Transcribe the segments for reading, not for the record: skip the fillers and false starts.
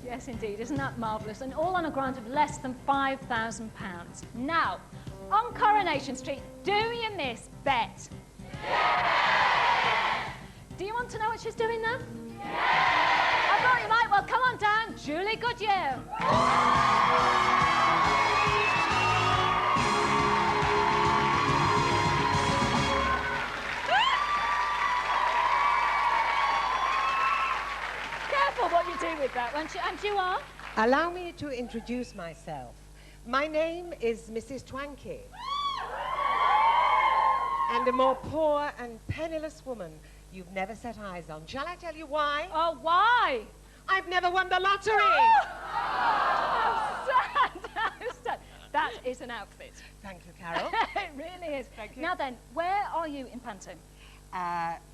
Yes, indeed. Isn't that marvellous? And all on a grant of less than £5,000. Now, on Coronation Street, do you miss Bet? Yes! Do you want to know what she's doing now? Yes! I thought you might. Well, come on down, Julie Goodyear. Careful what you do with that, won't you? And you are? Allow me to introduce myself. My name is Mrs. Twankey. And a more poor and penniless woman you've never set eyes on. Shall I tell you why? Oh, why? I've never won the lottery! How sad! How sad! That is an outfit. Thank you, Carol. It really is. Thank you. Now then, where are you in Panto?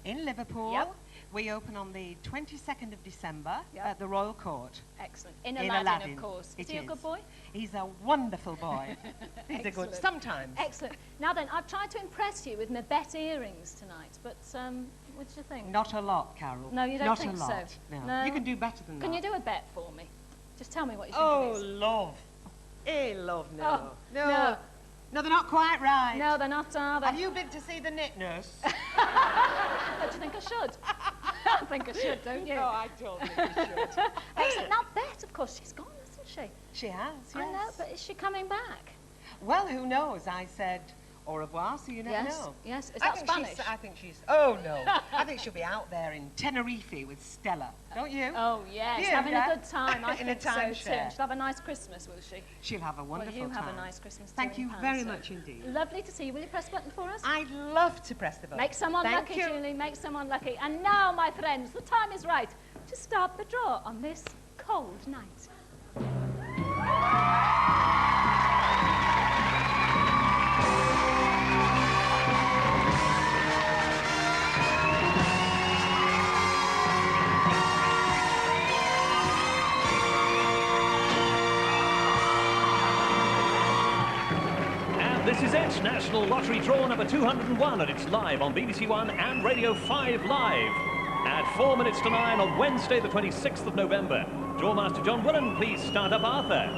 In Liverpool. Yep. We open on the 22nd of December Yep. at the Royal Court. Excellent. In Aladdin, of course. Is he a good boy? He's a wonderful boy. He's a good, Excellent. sometimes. Excellent. Now then, I've tried to impress you with my Bet earrings tonight, but what do you think? Not a lot, Carol. No, you don't Not think a so? lot. No. No? You can do better than that. Can you do a bet for me? Just tell me what you think Oh, of these. love. Love, no. Oh, no. no. No, they're not quite right. No, they're not, are they? Have you been to see the knit nurse? Don't you think I should? I think I should, don't you? No, I don't think you should. Excellent. Now, Bet, of course, she's gone, hasn't she? She has, yes. I know, but is she coming back? Well, who knows? I said au revoir, so you never know. Yes. Is I that think Spanish? I think she's... Oh, no. I think she'll be out there in Tenerife with Stella. Don't you? Oh, yes. Yeah, Having yeah. a good time. I In a think so, too. timeshare. She'll have a nice Christmas, will she? She'll have a wonderful Well, you time. have a nice Christmas, too, Thank in you very Panto. much indeed. Lovely to see you. Will you press a button for us? I'd love to press the button. Make someone Thank lucky, you. Julie. Make someone lucky. And now, my friends, the time is right to start the draw on this cold night. This is it, National Lottery Draw number 201, and it's live on BBC One and Radio 5 Live. At 4 minutes to 9 on Wednesday, the 26th of November. Drawmaster John Willen, please start up Arthur.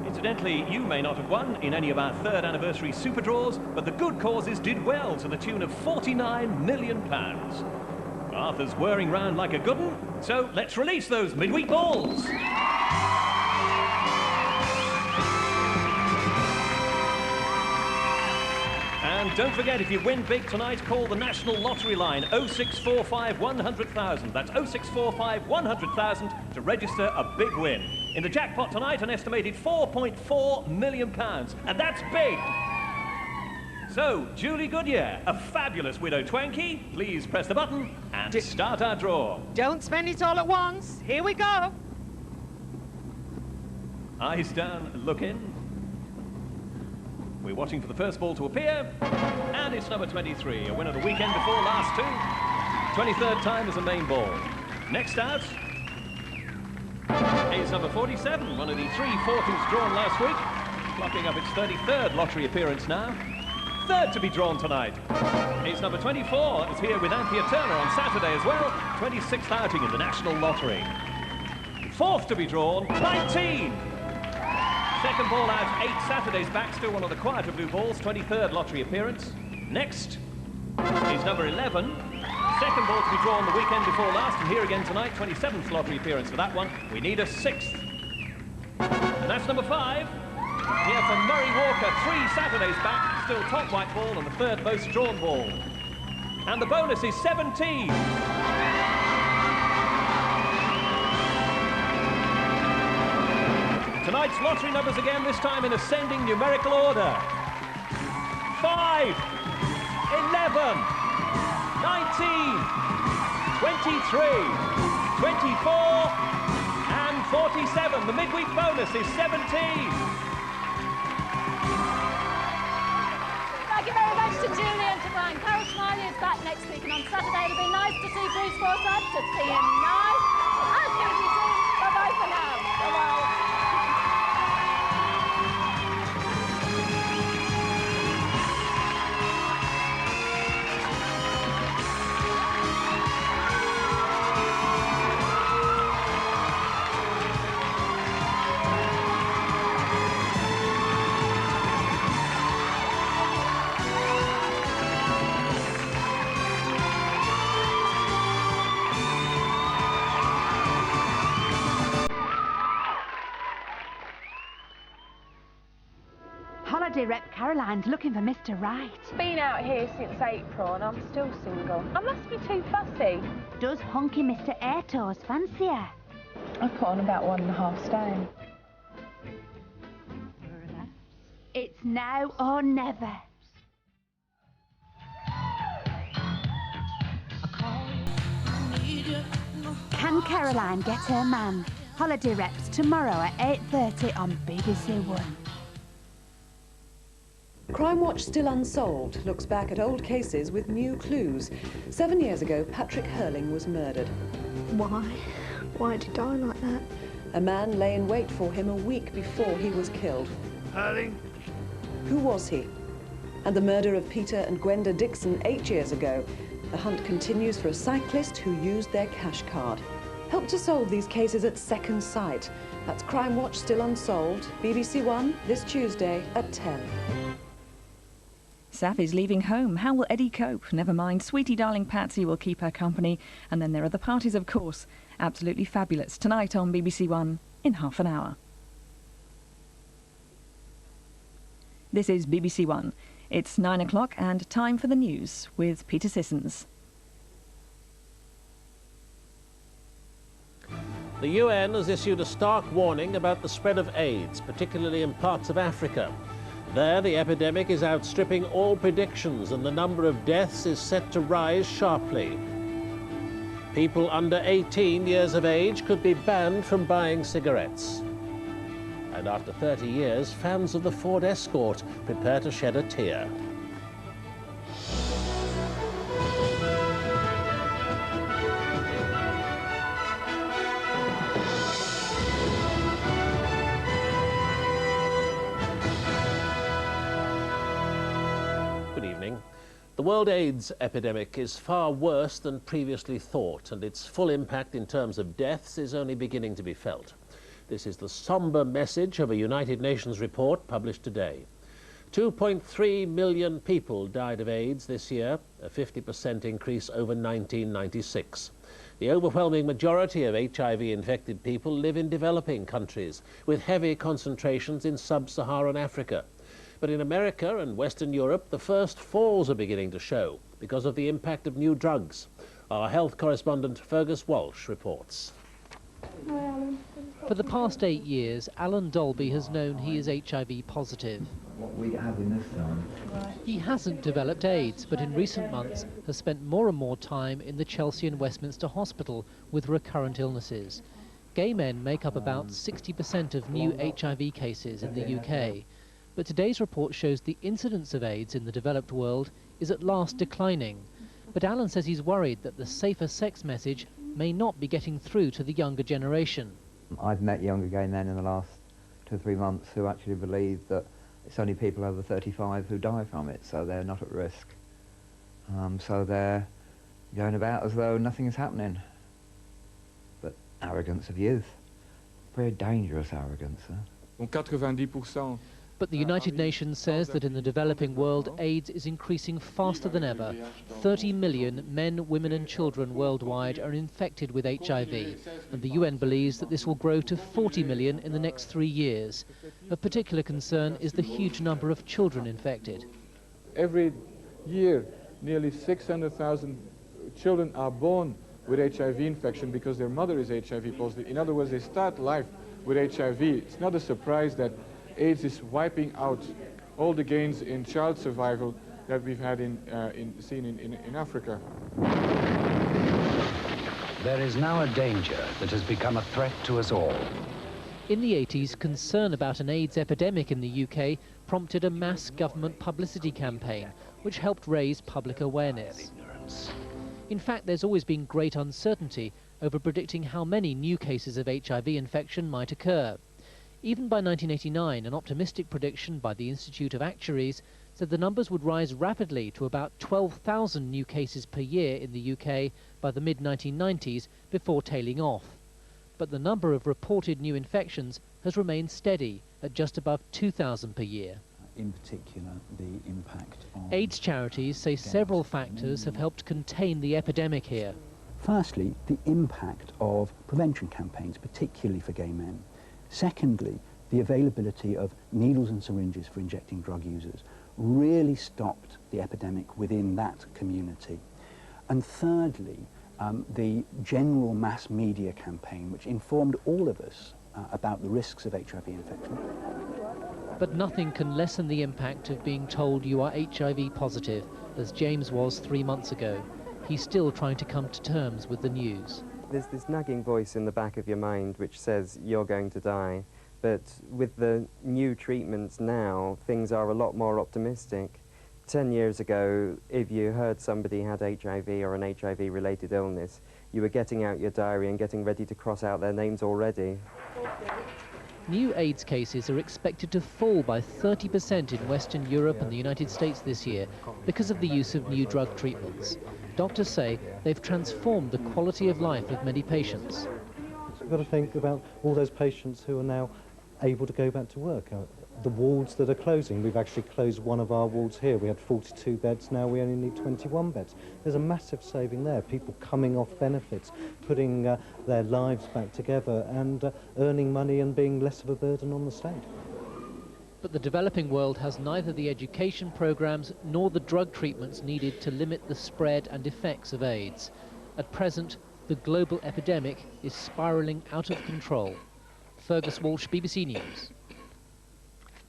Incidentally, you may not have won in any of our 3rd anniversary super draws, but the good causes did well to the tune of £49 million. Arthur's whirring round like a good one, so let's release those midweek balls. And don't forget, if you win big tonight, call the National Lottery line 0645 100,000. That's 0645 100,000 to register a big win. In the jackpot tonight, an estimated £4.4 million. And that's big. So, Julie Goodyear, a fabulous Widow Twankey, please press the button and start our draw. Don't spend it all at once. Here we go. Eyes down, look in. We're watching for the first ball to appear, and it's number 23, a winner the weekend before last two. 23rd time as a main ball. Next out is number 47, one of the 3 fortunes drawn last week, clocking up its 33rd lottery appearance now. Third to be drawn tonight is number 24, that was here with Anthea Turner on Saturday as well, 26th outing in the National Lottery. Fourth to be drawn, 19. Second ball out 8 Saturdays back, still one of the quieter blue balls, 23rd lottery appearance. Next is number 11. Second ball to be drawn the weekend before last, and here again tonight, 27th lottery appearance for that one. We need a 6th. And that's number 5. Here from Murray Walker, 3 Saturdays back, still top white ball and the 3rd most drawn ball. And the bonus is 17. Tonight's lottery numbers again, this time in ascending numerical order. 5, 11, 19, 23, 24, and 47. The midweek bonus is 17. Thank you very much to Julie and to Brian. Carol Smiley is back next week, and on Saturday it'll be nice to see Bruce Forsyth, to see him nice. I'll see you soon. Bye-bye for now. Bye-bye. Holiday rep Caroline's looking for Mr. Right. Been out here since April and I'm still single. I must be too fussy. Does hunky Mr. Airtoes fancy her? I've put on about 1.5 stone. It's now or never. Can Caroline get her man? Holiday reps tomorrow at 8:30 on BBC One. Crime Watch Still Unsolved looks back at old cases with new clues. 7 years ago, Patrick Hurling was murdered. Why? Why did he die like that? A man lay in wait for him a week before he was killed. Hurling? Who was he? And the murder of Peter and Gwenda Dixon 8 years ago. The hunt continues for a cyclist who used their cash card. Help to solve these cases at Second Sight. That's Crime Watch Still Unsolved, BBC One, this Tuesday at 10. Sapphy's leaving home. How will Eddie cope? Never mind, sweetie darling Patsy will keep her company. And then there are the parties, of course. Absolutely fabulous. Tonight on BBC One in half an hour. This is BBC One. It's 9 o'clock and time for the news with Peter Sissons. The UN has issued a stark warning about the spread of AIDS, particularly in parts of Africa. There, the epidemic is outstripping all predictions and the number of deaths is set to rise sharply. People under 18 years of age could be banned from buying cigarettes. And after 30 years, fans of the Ford Escort prepare to shed a tear. The world AIDS epidemic is far worse than previously thought, and its full impact in terms of deaths is only beginning to be felt. This is the sombre message of a United Nations report published today. 2.3 million people died of AIDS this year, a 50% increase over 1996. The overwhelming majority of HIV-infected people live in developing countries, with heavy concentrations in sub-Saharan Africa. But in America and Western Europe, the first falls are beginning to show because of the impact of new drugs. Our health correspondent Fergus Walsh reports. For the past 8 years, Alan Dolby has known he is HIV positive. What we have in this time. He hasn't developed AIDS, but in recent months has spent more and more time in the Chelsea and Westminster Hospital with recurrent illnesses. Gay men make up about 60% of new HIV cases in the UK. But today's report shows the incidence of AIDS in the developed world is at last declining. But Alan says he's worried that the safer sex message may not be getting through to the younger generation. I've met younger gay men in the last 2 or 3 months who actually believe that it's only people over 35 who die from it, so they're not at risk. So they're going about as though nothing is happening. But arrogance of youth, very dangerous arrogance. 90%. But the United Nations says that in the developing world, AIDS is increasing faster than ever. 30 million men, women and children worldwide are infected with HIV, and the UN believes that this will grow to 40 million in the next 3 years. Of particular concern is the huge number of children infected. Every year, nearly 600,000 children are born with HIV infection because their mother is HIV positive. In other words, they start life with HIV. It's not a surprise that AIDS is wiping out all the gains in child survival that we've had seen in Africa. There is now a danger that has become a threat to us all. In the 80s, concern about an AIDS epidemic in the UK prompted a mass government publicity campaign, which helped raise public awareness. In fact, there's always been great uncertainty over predicting how many new cases of HIV infection might occur. Even by 1989, an optimistic prediction by the Institute of Actuaries said the numbers would rise rapidly to about 12,000 new cases per year in the UK by the mid-1990s before tailing off. But the number of reported new infections has remained steady at just above 2,000 per year. In particular, the impact on AIDS charities say several factors have helped contain the epidemic here. Firstly, the impact of prevention campaigns, particularly for gay men. Secondly, the availability of needles and syringes for injecting drug users really stopped the epidemic within that community. And thirdly, the general mass media campaign, which informed all of us about the risks of HIV infection. But nothing can lessen the impact of being told you are HIV positive, as James was 3 months ago. He's still trying to come to terms with the news. There's this nagging voice in the back of your mind which says you're going to die. But with the new treatments now, things are a lot more optimistic. 10 years ago, if you heard somebody had HIV or an HIV-related illness, you were getting out your diary and getting ready to cross out their names already. New AIDS cases are expected to fall by 30% in Western Europe and the United States this year because of the use of new drug treatments. Doctors say they've transformed the quality of life of many patients. We've got to think about all those patients who are now able to go back to work. The wards that are closing, we've actually closed one of our wards here. We had 42 beds, now we only need 21 beds. There's a massive saving there, people coming off benefits, putting their lives back together and earning money and being less of a burden on the state. But the developing world has neither the education programs nor the drug treatments needed to limit the spread and effects of AIDS. At present, the global epidemic is spiralling out of control. Fergus Walsh, BBC News.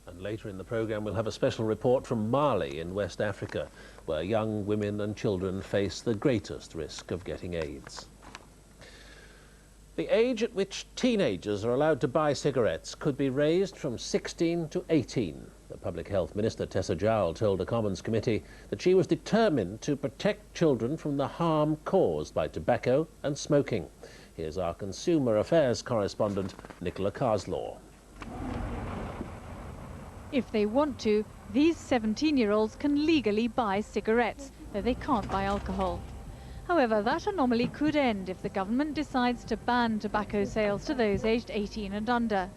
And later in the programme we'll have a special report from Mali in West Africa, where young women and children face the greatest risk of getting AIDS. The age at which teenagers are allowed to buy cigarettes could be raised from 16 to 18. The Public Health Minister, Tessa Jowell, told a Commons committee that she was determined to protect children from the harm caused by tobacco and smoking. Here's our Consumer Affairs correspondent, Nicola Carslaw. If they want to, these 17-year-olds can legally buy cigarettes, though they can't buy alcohol. However, that anomaly could end if the government decides to ban tobacco sales to those aged 18 and under.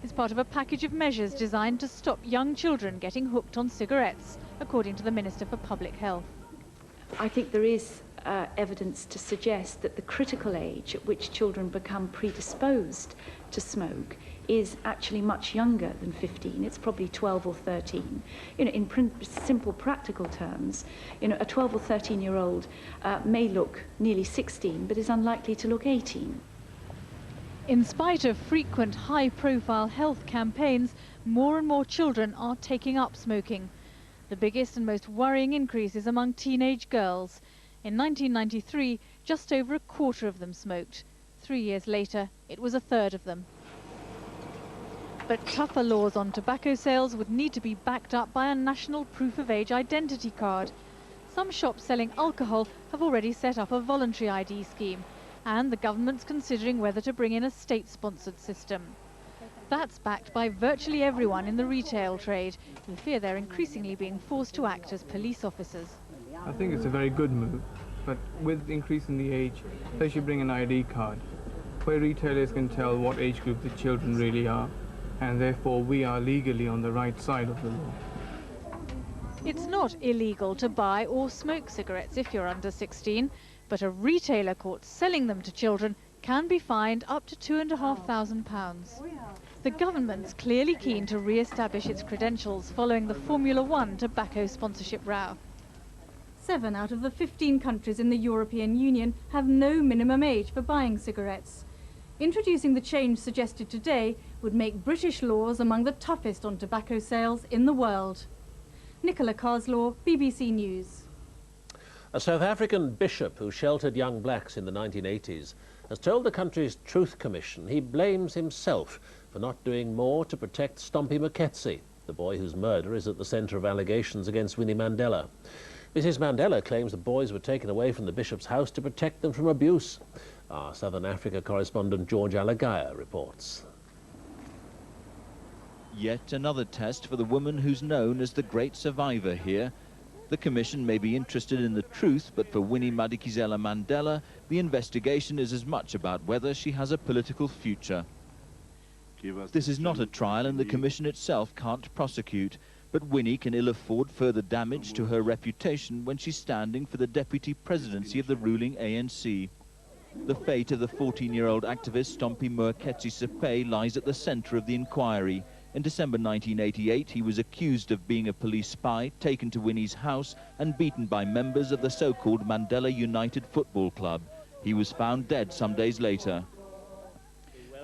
It's part of a package of measures designed to stop young children getting hooked on cigarettes, according to the Minister for Public Health. I think there is evidence to suggest that the critical age at which children become predisposed to smoke is actually much younger than 15. It's probably 12 or 13. In simple practical terms, a 12 or 13-year-old may look nearly 16, but is unlikely to look 18. In spite of frequent high-profile health campaigns, more and more children are taking up smoking. The biggest and most worrying increase is among teenage girls. In 1993, just over a quarter of them smoked. 3 years later, it was a third of them. But tougher laws on tobacco sales would need to be backed up by a national proof-of-age identity card. Some shops selling alcohol have already set up a voluntary ID scheme, and the government's considering whether to bring in a state-sponsored system. That's backed by virtually everyone in the retail trade, who fear they're increasingly being forced to act as police officers. I think it's a very good move, but with increasing the age, they should bring an ID card, where retailers can tell what age group the children really are, and therefore we are legally on the right side of the law. It's not illegal to buy or smoke cigarettes if you're under 16, but a retailer caught selling them to children can be fined up to £2,500. The government's clearly keen to re-establish its credentials following the Formula One tobacco sponsorship row. 7 out of the 15 countries in the European Union have no minimum age for buying cigarettes. Introducing the change suggested today would make British laws among the toughest on tobacco sales in the world. Nicola Carslaw, BBC News. A South African bishop who sheltered young blacks in the 1980s has told the country's Truth Commission he blames himself for not doing more to protect Stompie Maketsi, the boy whose murder is at the centre of allegations against Winnie Mandela. Mrs. Mandela claims the boys were taken away from the bishop's house to protect them from abuse. Our Southern Africa correspondent George Alagaya reports. Yet another test for the woman who's known as the great survivor here. The Commission may be interested in the truth, but for Winnie Madikizela Mandela, the investigation is as much about whether she has a political future. This is not a trial and the Commission itself can't prosecute, but Winnie can ill afford further damage to her reputation when she's standing for the deputy presidency of the ruling ANC. The fate of the 14-year-old activist Stompie Moeketsi Sepe lies at the centre of the inquiry. In December 1988, he was accused of being a police spy, taken to Winnie's house and beaten by members of the so-called Mandela United Football Club. He was found dead some days later.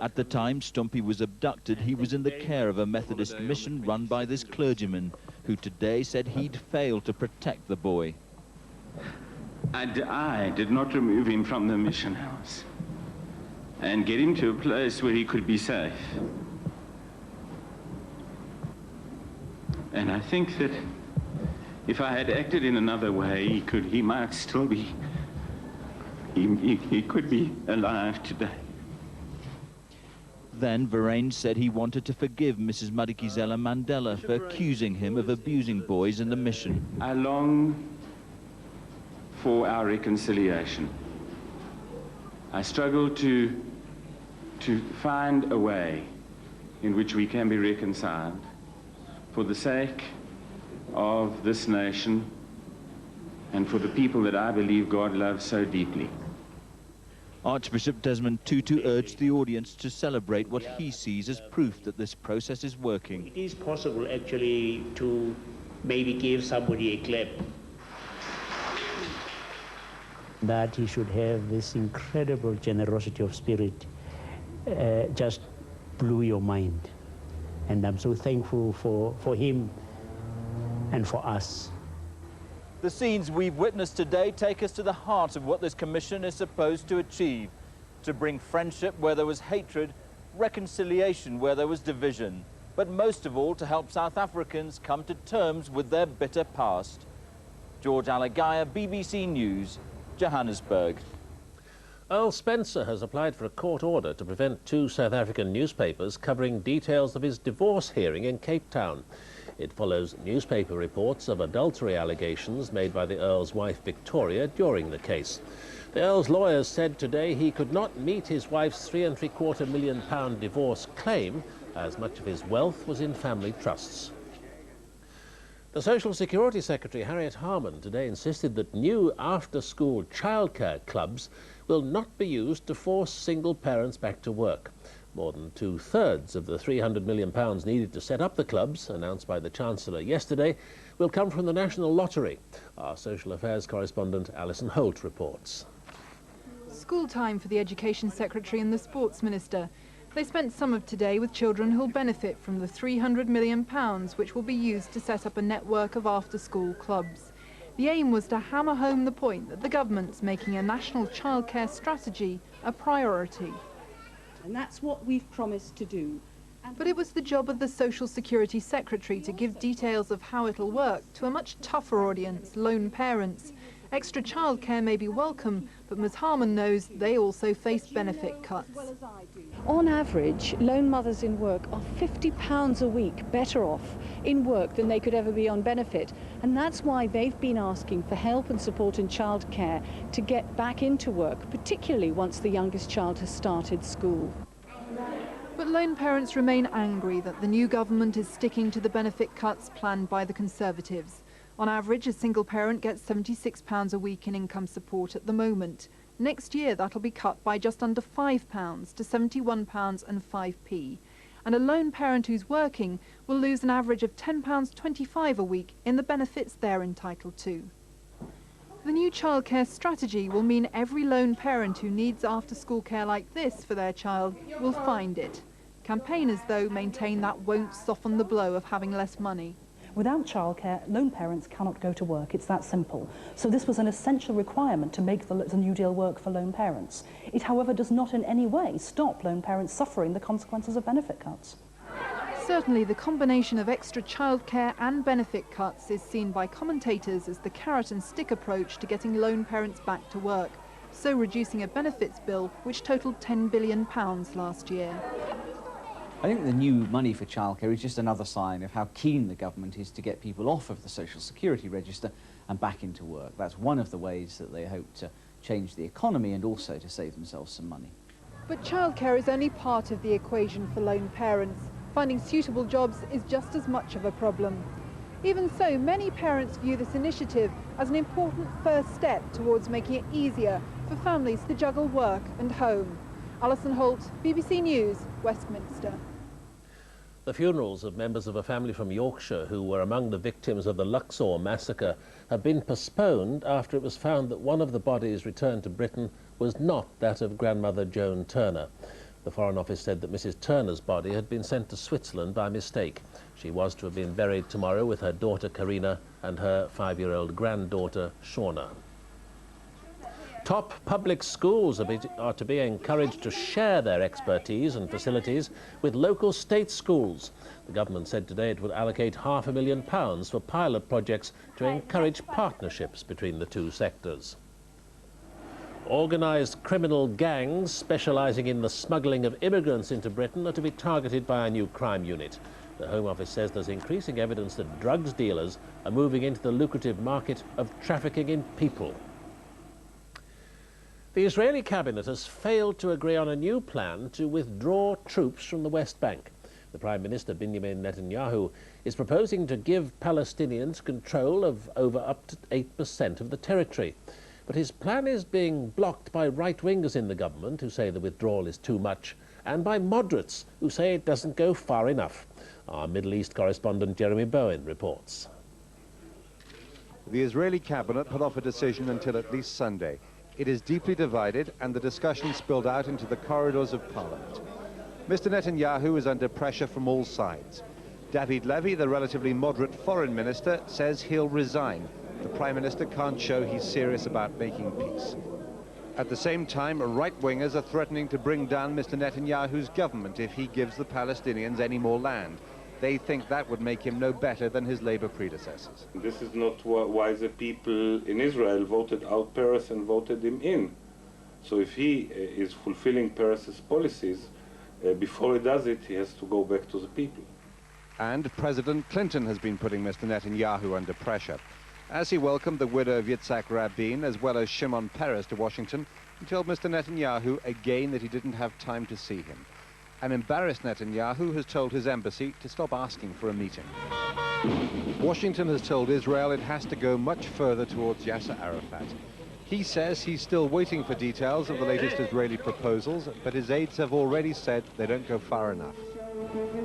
At the time Stompie was abducted, he was in the care of a Methodist mission run by this clergyman, who today said he'd failed to protect the boy. And I did not remove him from the mission house and get him to a place where he could be safe. And I think that if I had acted in another way, he might still be, he could be alive today. Then Verane said he wanted to forgive Mrs. Madikizela Mandela for accusing him of abusing boys in the mission. I long for our reconciliation. I struggle to find a way in which we can be reconciled for the sake of this nation and for the people that I believe God loves so deeply. Archbishop Desmond Tutu urged the audience to celebrate what he sees as proof that this process is working. It is possible actually to maybe give somebody a clap. That he should have this incredible generosity of spirit just blew your mind. And I'm so thankful for him and for us. The scenes we've witnessed today take us to the heart of what this commission is supposed to achieve, to bring friendship where there was hatred, reconciliation where there was division, but most of all to help South Africans come to terms with their bitter past. George Alagaya, BBC News, Johannesburg. Earl Spencer has applied for a court order to prevent 2 South African newspapers covering details of his divorce hearing in Cape Town. It follows newspaper reports of adultery allegations made by the Earl's wife Victoria during the case. The Earl's lawyers said today he could not meet his wife's £3.75 million divorce claim, as much of his wealth was in family trusts. The Social Security Secretary, Harriet Harman, today insisted that new after-school childcare clubs will not be used to force single parents back to work. More than 2/3 of the £300 million needed to set up the clubs, announced by the Chancellor yesterday, will come from the National Lottery. Our Social Affairs correspondent Alison Holt reports. School time for the Education Secretary and the Sports Minister. They spent some of today with children who'll benefit from the £300 million, which will be used to set up a network of after-school clubs. The aim was to hammer home the point that the government's making a national childcare strategy a priority. And that's what we've promised to do. But it was the job of the Social Security Secretary to give details of how it'll work to a much tougher audience, lone parents. Extra childcare may be welcome, but Ms Harman knows they also face benefit cuts. On average, lone mothers in work are £50 a week better off in work than they could ever be on benefit. And that's why they've been asking for help and support in childcare to get back into work, particularly once the youngest child has started school. But lone parents remain angry that the new government is sticking to the benefit cuts planned by the Conservatives. On average, a single parent gets £76 a week in income support at the moment. Next year, that'll be cut by just under £5 to £71.05. And a lone parent who's working will lose an average of £10.25 a week in the benefits they're entitled to. The new childcare strategy will mean every lone parent who needs after-school care like this for their child will find it. Campaigners, though, maintain that won't soften the blow of having less money. Without childcare, lone parents cannot go to work. It's that simple. So this was an essential requirement to make the New Deal work for lone parents. It, however, does not in any way stop lone parents suffering the consequences of benefit cuts. Certainly, the combination of extra childcare and benefit cuts is seen by commentators as the carrot and stick approach to getting lone parents back to work, so reducing a benefits bill which totalled £10 billion last year. I think the new money for childcare is just another sign of how keen the government is to get people off of the Social Security register and back into work. That's one of the ways that they hope to change the economy and also to save themselves some money. But childcare is only part of the equation for lone parents. Finding suitable jobs is just as much of a problem. Even so, many parents view this initiative as an important first step towards making it easier for families to juggle work and home. Alison Holt, BBC News, Westminster. The funerals of members of a family from Yorkshire who were among the victims of the Luxor massacre have been postponed after it was found that one of the bodies returned to Britain was not that of grandmother Joan Turner. The Foreign Office said that Mrs. Turner's body had been sent to Switzerland by mistake. She was to have been buried tomorrow with her daughter Karina and her 5-year-old granddaughter Shauna. Top public schools are to be encouraged to share their expertise and facilities with local state schools. The government said today it would allocate £500,000 for pilot projects to encourage partnerships between the two sectors. Organised criminal gangs specialising in the smuggling of immigrants into Britain are to be targeted by a new crime unit. The Home Office says there's increasing evidence that drugs dealers are moving into the lucrative market of trafficking in people. The Israeli cabinet has failed to agree on a new plan to withdraw troops from the West Bank. The Prime Minister, Benjamin Netanyahu, is proposing to give Palestinians control of up to 8% of the territory. But his plan is being blocked by right-wingers in the government who say the withdrawal is too much, and by moderates who say it doesn't go far enough. Our Middle East correspondent Jeremy Bowen reports. The Israeli cabinet put off a decision until at least Sunday. It is deeply divided, and the discussion spilled out into the corridors of Parliament. Mr. Netanyahu is under pressure from all sides. David Levy, the relatively moderate foreign minister, says he'll resign. The Prime Minister can't show he's serious about making peace. At the same time, right-wingers are threatening to bring down Mr. Netanyahu's government if he gives the Palestinians any more land. They think that would make him no better than his Labour predecessors. This is not why the people in Israel voted out Peres and voted him in. So if he is fulfilling Peres' policies, before he does it, he has to go back to the people. And President Clinton has been putting Mr. Netanyahu under pressure, as he welcomed the widow of Yitzhak Rabin as well as Shimon Peres to Washington and told Mr. Netanyahu again that he didn't have time to see him. An embarrassed Netanyahu has told his embassy to stop asking for a meeting. Washington has told Israel it has to go much further towards Yasser Arafat. He says he's still waiting for details of the latest Israeli proposals, but his aides have already said they don't go far enough.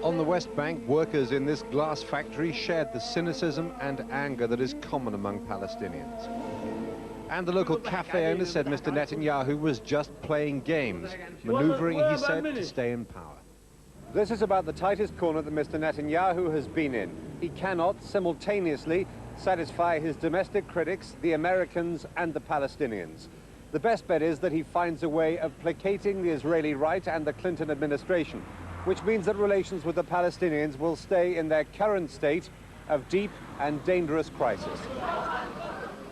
On the West Bank, workers in this glass factory shared the cynicism and anger that is common among Palestinians. And the local cafe owner said Mr. Netanyahu was just playing games, maneuvering, he said, to stay in power. This is about the tightest corner that Mr. Netanyahu has been in. He cannot simultaneously satisfy his domestic critics, the Americans and the Palestinians. The best bet is that he finds a way of placating the Israeli right and the Clinton administration, which means that relations with the Palestinians will stay in their current state of deep and dangerous crisis.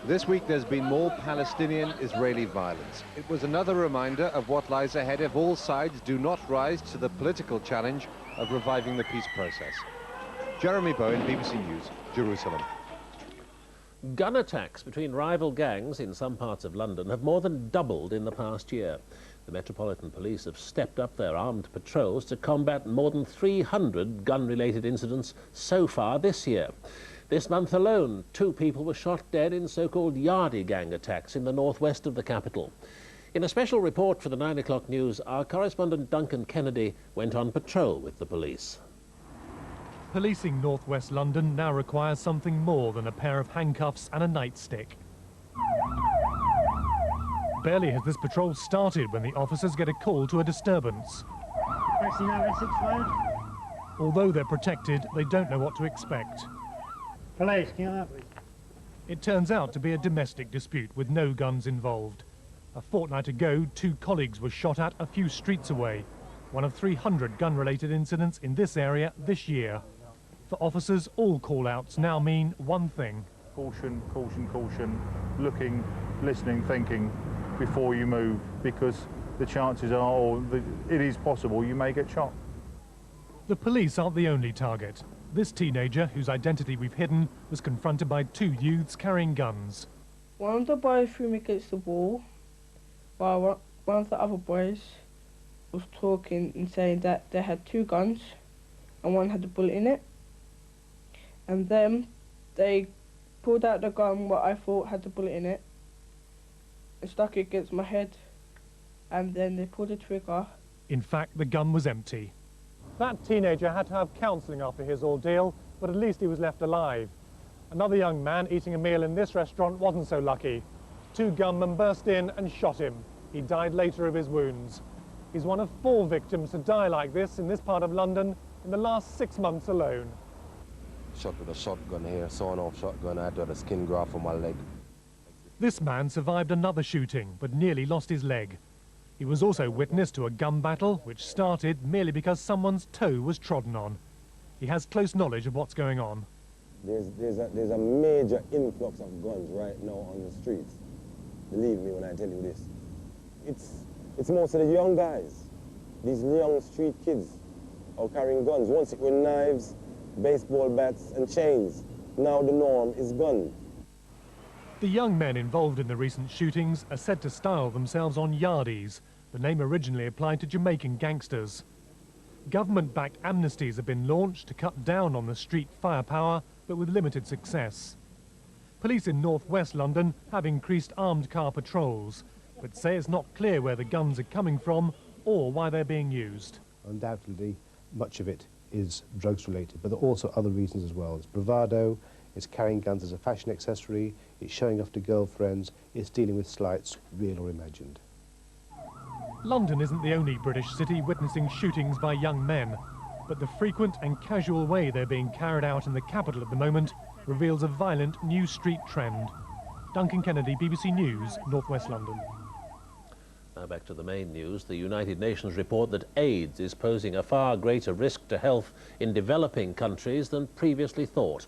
This week there's been more Palestinian-Israeli violence. It was another reminder of what lies ahead if all sides do not rise to the political challenge of reviving the peace process. Jeremy Bowen, BBC News, Jerusalem. Gun attacks between rival gangs in some parts of London have more than doubled in the past year. The Metropolitan Police have stepped up their armed patrols to combat more than 300 gun-related incidents so far this year. This month alone, 2 people were shot dead in so-called Yardie gang attacks in the northwest of the capital. In a special report for the 9 o'clock news, our correspondent Duncan Kennedy went on patrol with the police. Policing northwest London now requires something more than a pair of handcuffs and a nightstick. Barely has this patrol started when the officers get a call to a disturbance. Although they're protected, they don't know what to expect. Police, can you help me? It turns out to be a domestic dispute with no guns involved. A fortnight ago, 2 colleagues were shot at a few streets away, one of 300 gun-related incidents in this area this year. For officers, all call-outs now mean one thing. Caution, caution, caution, looking, listening, thinking before you move, because the chances are, or it is possible, you may get shot. The police aren't the only target. This teenager, whose identity we've hidden, was confronted by 2 youths carrying guns. One of the boys threw me against the wall, while one of the other boys was talking and saying that they had 2 guns and one had a bullet in it. And then they pulled out the gun what I thought had the bullet in it and stuck it against my head, and then they pulled the trigger. In fact, the gun was empty. That teenager had to have counselling after his ordeal, but at least he was left alive. Another young man eating a meal in this restaurant wasn't so lucky. 2 gunmen burst in and shot him. He died later of his wounds. He's one of 4 victims to die like this in this part of London in the last 6 months alone. Shot with a shotgun here, sawn-off shotgun. I had a skin graft on my leg. This man survived another shooting, but nearly lost his leg. He was also witness to a gun battle, which started merely because someone's toe was trodden on. He has close knowledge of what's going on. There's a major influx of guns right now on the streets. Believe me when I tell you this. It's most of the young guys. These young street kids are carrying guns. Once it were knives, baseball bats and chains. Now the norm is gun. The young men involved in the recent shootings are said to style themselves on Yardies, the name originally applied to Jamaican gangsters. Government-backed amnesties have been launched to cut down on the street firepower, but with limited success. Police in northwest London have increased armed car patrols, but say it's not clear where the guns are coming from or why they're being used. Undoubtedly, much of it is drugs related, but there are also other reasons as well. It's bravado, it's carrying guns as a fashion accessory, it's showing off to girlfriends, it's dealing with slights, real or imagined. London isn't the only British city witnessing shootings by young men, but the frequent and casual way they're being carried out in the capital at the moment reveals a violent new street trend. Duncan Kennedy, BBC News, Northwest London. Now back to the main news. The United Nations report that AIDS is posing a far greater risk to health in developing countries than previously thought.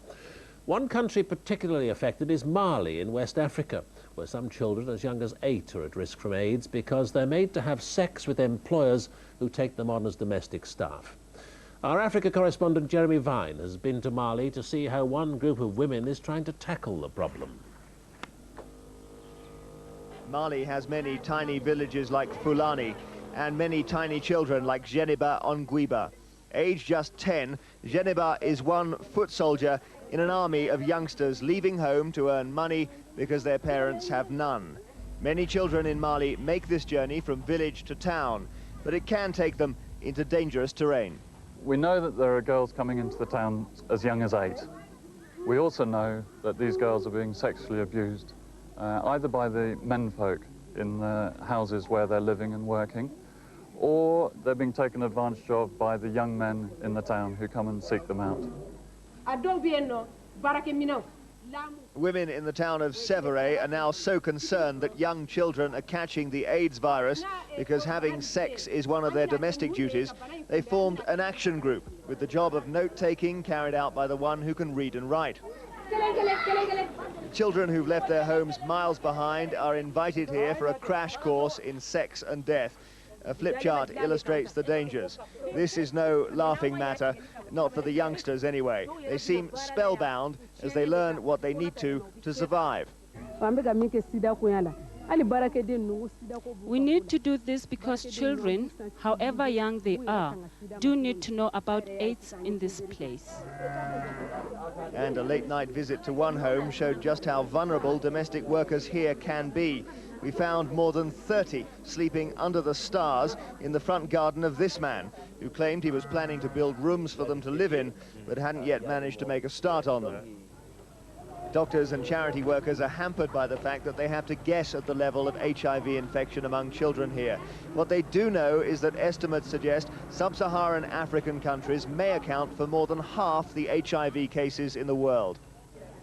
One country particularly affected is Mali in West Africa, where some children as young as 8 are at risk from AIDS because they're made to have sex with employers who take them on as domestic staff. Our Africa correspondent Jeremy Vine has been to Mali to see how one group of women is trying to tackle the problem. Mali has many tiny villages like Fulani and many tiny children like Geneba Ongwiba. Aged just 10, Geneba is one foot soldier in an army of youngsters leaving home to earn money because their parents have none. Many children in Mali make this journey from village to town, but it can take them into dangerous terrain. We know that there are girls coming into the town as young as 8. We also know that these girls are being sexually abused, either by the menfolk in the houses where they're living and working, or they're being taken advantage of by the young men in the town who come and seek them out. Women in the town of Sévaré are now so concerned that young children are catching the AIDS virus because having sex is one of their domestic duties. They formed an action group with the job of note-taking carried out by the one who can read and write. Children who've left their homes miles behind are invited here for a crash course in sex and death. A flip chart illustrates the dangers. This is no laughing matter, not for the youngsters anyway. They seem spellbound as they learn what they need to survive. We need to do this because children, however young they are, do need to know about AIDS in this place. And a late-night visit to one home showed just how vulnerable domestic workers here can be. We found more than 30 sleeping under the stars in the front garden of this man, who claimed he was planning to build rooms for them to live in, but hadn't yet managed to make a start on them. Doctors and charity workers are hampered by the fact that they have to guess at the level of HIV infection among children here. What they do know is that estimates suggest sub-Saharan African countries may account for more than half the HIV cases in the world.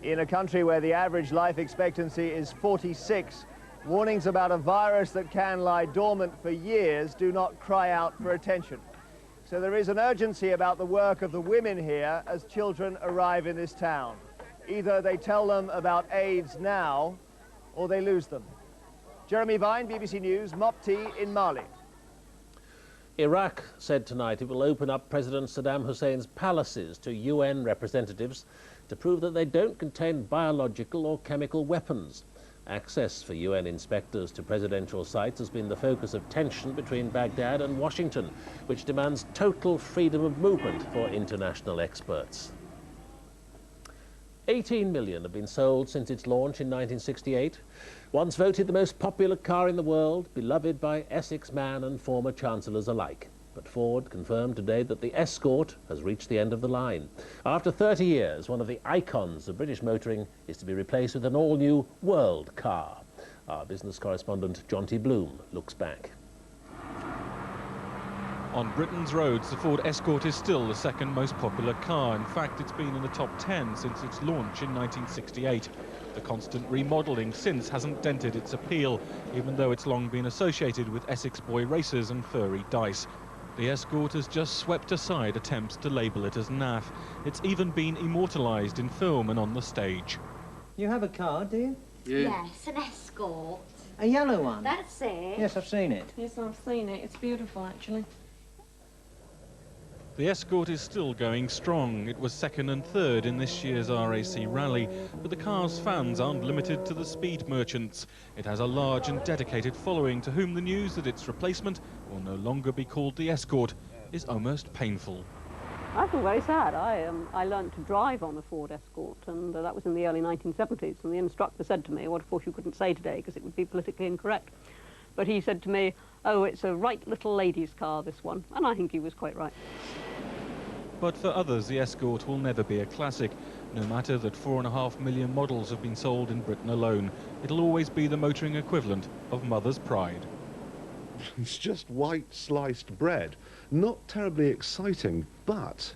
In a country where the average life expectancy is 46, warnings about a virus that can lie dormant for years do not cry out for attention. So there is an urgency about the work of the women here as children arrive in this town. Either they tell them about AIDS now, or they lose them. Jeremy Vine, BBC News, Mopti in Mali. Iraq said tonight it will open up President Saddam Hussein's palaces to UN representatives to prove that they don't contain biological or chemical weapons. Access for UN inspectors to presidential sites has been the focus of tension between Baghdad and Washington, which demands total freedom of movement for international experts. 18 million have been sold since its launch in 1968. Once voted the most popular car in the world, beloved by Essex man and former chancellors alike. But Ford confirmed today that the Escort has reached the end of the line. After 30 years, one of the icons of British motoring is to be replaced with an all-new world car. Our business correspondent, John T. Bloom, looks back. On Britain's roads, the Ford Escort is still the second most popular car. In fact, it's been in the top 10 since its launch in 1968. The constant remodelling since hasn't dented its appeal, even though it's long been associated with Essex boy racers and furry dice. The Escort has just swept aside attempts to label it as naff. It's even been immortalised in film and on the stage. You have a car, do you? Yes, an Escort. A yellow one? That's it. Yes, I've seen it. Yes, I've seen it. It's beautiful, actually. The Escort is still going strong. It was second and third in this year's RAC rally, but the car's fans aren't limited to the speed merchants. It has a large and dedicated following to whom the news that its replacement will no longer be called the Escort is almost painful. I feel very sad. I learned to drive on a Ford Escort, and that was in the early 1970s, and the instructor said to me, what of course you couldn't say today because it would be politically incorrect, but he said to me, oh, it's a right little ladies' car, this one, and I think he was quite right. But for others, the Escort will never be a classic. No matter that 4.5 million models have been sold in Britain alone, it'll always be the motoring equivalent of mother's pride. It's just white sliced bread. Not terribly exciting, but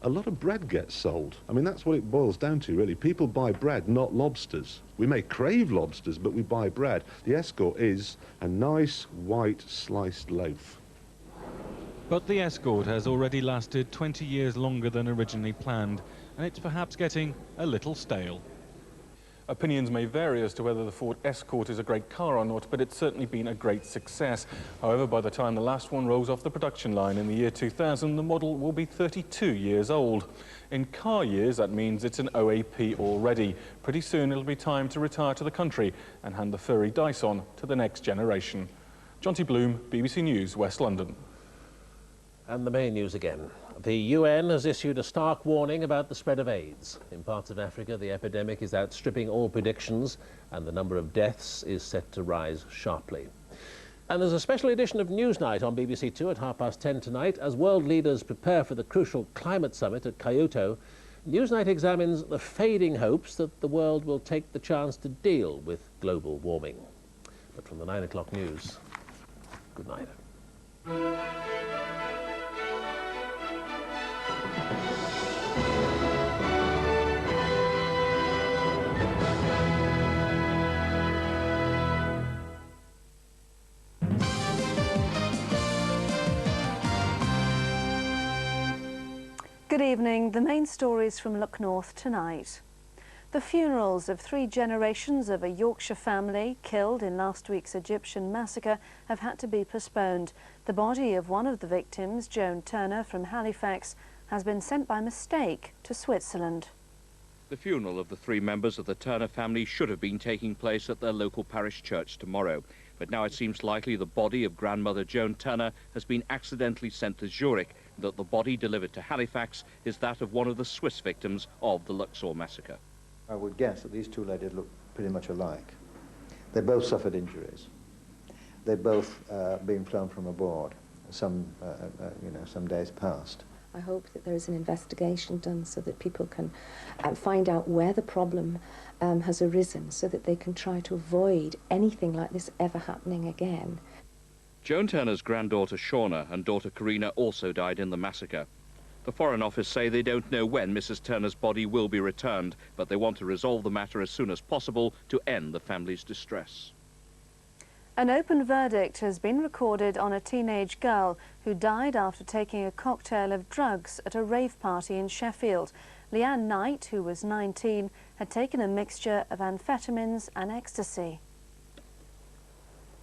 a lot of bread gets sold. I mean, that's what it boils down to, really. People buy bread, not lobsters. We may crave lobsters, but we buy bread. The Escort is a nice white sliced loaf. But the Escort has already lasted 20 years longer than originally planned, and it's perhaps getting a little stale. Opinions may vary as to whether the Ford Escort is a great car or not, but it's certainly been a great success. However, by the time the last one rolls off the production line in the year 2000, the model will be 32 years old. In car years, that means it's an OAP already. Pretty soon it'll be time to retire to the country and hand the furry dice on to the next generation. John T. Bloom, BBC News, West London. And the main news again. The UN has issued a stark warning about the spread of AIDS. In parts of Africa, the epidemic is outstripping all predictions, and the number of deaths is set to rise sharply. And there's a special edition of Newsnight on BBC Two at 10:30 tonight. As world leaders prepare for the crucial climate summit at Kyoto, Newsnight examines the fading hopes that the world will take the chance to deal with global warming. But from the 9 o'clock news, good night. Good evening. The main stories from Look North tonight. The funerals of 3 generations of a Yorkshire family killed in last week's Egyptian massacre have had to be postponed. The body of one of the victims, Joan Turner from Halifax, has been sent by mistake to Switzerland. The funeral of the 3 members of the Turner family should have been taking place at their local parish church tomorrow. But now it seems likely the body of grandmother Joan Turner has been accidentally sent to Zurich, and that the body delivered to Halifax is that of one of the Swiss victims of the Luxor massacre. I would guess that these 2 ladies look pretty much alike. They both suffered injuries. They both been flown from aboard some days past. I hope that there is an investigation done so that people can find out where the problem has arisen, so that they can try to avoid anything like this ever happening again. Joan Turner's granddaughter Shauna and daughter Karina also died in the massacre. The Foreign Office say they don't know when Mrs. Turner's body will be returned, but they want to resolve the matter as soon as possible to end the family's distress. An open verdict has been recorded on a teenage girl who died after taking a cocktail of drugs at a rave party in Sheffield. Leanne Knight, who was 19, had taken a mixture of amphetamines and ecstasy.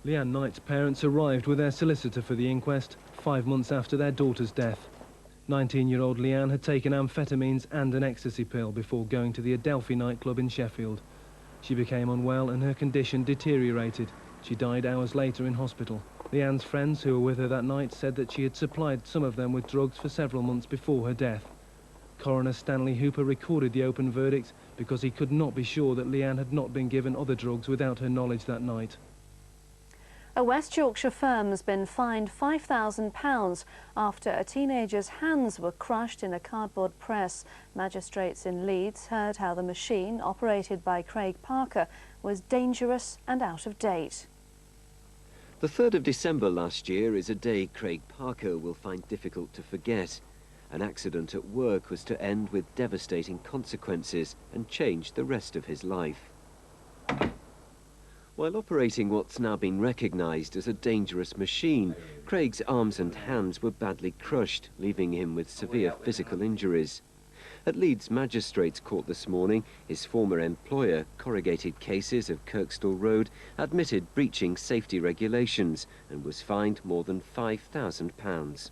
Leanne Knight's parents arrived with their solicitor for the inquest 5 months after their daughter's death. 19-year-old Leanne had taken amphetamines and an ecstasy pill before going to the Adelphi nightclub in Sheffield. She became unwell and her condition deteriorated. She died hours later in hospital. Leanne's friends who were with her that night said that she had supplied some of them with drugs for several months before her death. Coroner Stanley Hooper recorded the open verdict because he could not be sure that Leanne had not been given other drugs without her knowledge that night. A West Yorkshire firm has been fined £5,000 after a teenager's hands were crushed in a cardboard press. Magistrates in Leeds heard how the machine, operated by Craig Parker, was dangerous and out of date. The 3rd of December last year is a day Craig Parker will find difficult to forget. An accident at work was to end with devastating consequences and change the rest of his life. While operating what's now been recognised as a dangerous machine, Craig's arms and hands were badly crushed, leaving him with severe physical injuries. At Leeds Magistrates Court this morning, his former employer, Corrugated Cases of Kirkstall Road, admitted breaching safety regulations and was fined more than £5,000.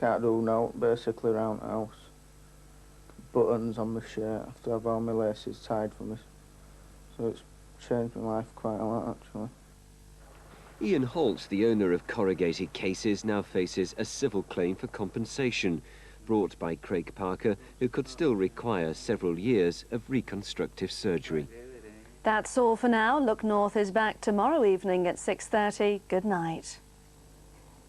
Can't do now, basically around the house. Buttons on my shirt, I have to have all my laces tied for me. So it's changed my life quite a lot, actually. Ian Holt, the owner of Corrugated Cases, now faces a civil claim for compensation brought by Craig Parker, who could still require several years of reconstructive surgery. That's all for now. Look North is back tomorrow evening at 6:30. Good night.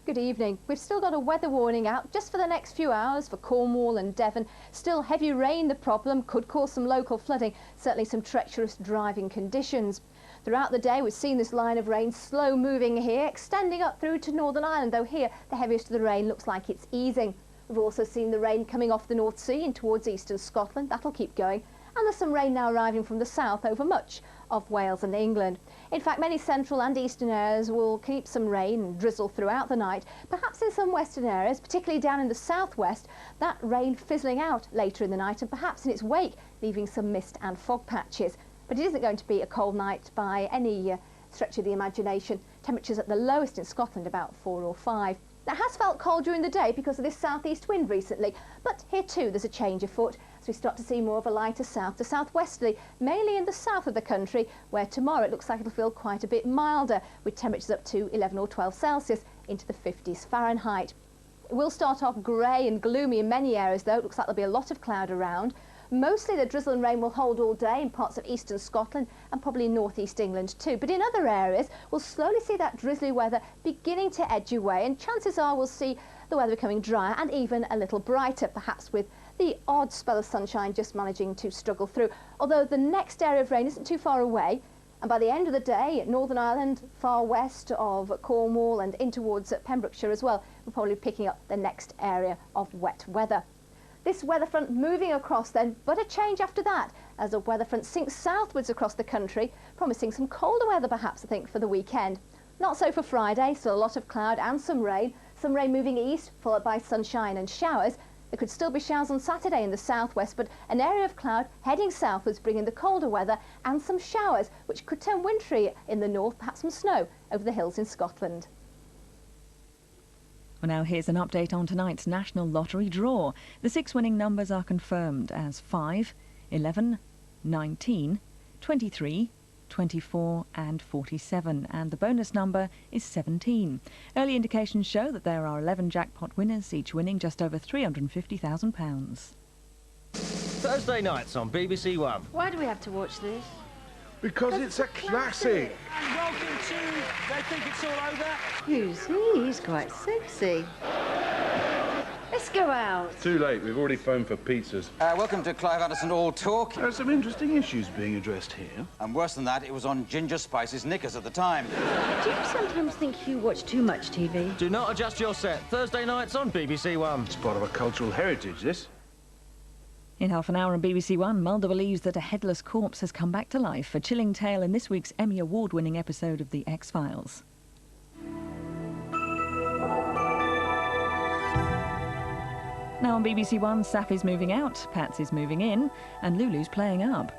Good evening. We've still got a weather warning out just for the next few hours for Cornwall and Devon. Still heavy rain the problem, could cause some local flooding, certainly some treacherous driving conditions. Throughout the day we've seen this line of rain slow moving here, extending up through to Northern Ireland, though here the heaviest of the rain looks like it's easing. We've also seen the rain coming off the North Sea and towards eastern Scotland. That'll keep going. And there's some rain now arriving from the south over much of Wales and England. In fact, many central and eastern areas will keep some rain and drizzle throughout the night. Perhaps in some western areas, particularly down in the southwest, that rain fizzling out later in the night and perhaps in its wake leaving some mist and fog patches. But it isn't going to be a cold night by any stretch of the imagination. Temperatures at the lowest in Scotland about 4 or 5. It has felt cold during the day because of this southeast wind recently, but here too there's a change afoot as we start to see more of a lighter south to southwesterly, mainly in the south of the country, where tomorrow it looks like it'll feel quite a bit milder, with temperatures up to 11 or 12 Celsius into the 50s Fahrenheit. It will start off grey and gloomy in many areas though. It looks like there'll be a lot of cloud around. Mostly the drizzle and rain will hold all day in parts of eastern Scotland and probably northeast England too. But in other areas, we'll slowly see that drizzly weather beginning to edge away, and chances are we'll see the weather becoming drier and even a little brighter, perhaps with the odd spell of sunshine just managing to struggle through. Although the next area of rain isn't too far away, and by the end of the day, Northern Ireland, far west of Cornwall and in towards Pembrokeshire as well, we're probably picking up the next area of wet weather. This weather front moving across then, but a change after that as a weather front sinks southwards across the country, promising some colder weather perhaps, I think, for the weekend. Not so for Friday, still a lot of cloud and some rain moving east, followed by sunshine and showers. There could still be showers on Saturday in the southwest, but an area of cloud heading southwards, bringing the colder weather and some showers, which could turn wintry in the north, perhaps some snow over the hills in Scotland. Well, now here's an update on tonight's National Lottery draw. The 6 winning numbers are confirmed as 5, 11, 19, 23, 24 and 47, and the bonus number is 17. Early indications show that there are 11 jackpot winners, each winning just over £350,000. Thursday nights on BBC One. Why do we have to watch this? Because it's a classic. And welcome to They Think It's All Over. Who's he? He's quite sexy. Let's go out. Too late, we've already phoned for pizzas. Welcome to Clive Anderson All Talk. There are some interesting issues being addressed here. And worse than that, it was on Ginger Spice's knickers at the time. Do you sometimes think you watch too much TV? Do not adjust your set. Thursday nights on BBC One. It's part of a cultural heritage, this. In half an hour on BBC One, Mulder believes that a headless corpse has come back to life, a chilling tale in this week's Emmy Award-winning episode of The X-Files. Now on BBC One, Safi's moving out, Patsy's moving in, and Lulu's playing up.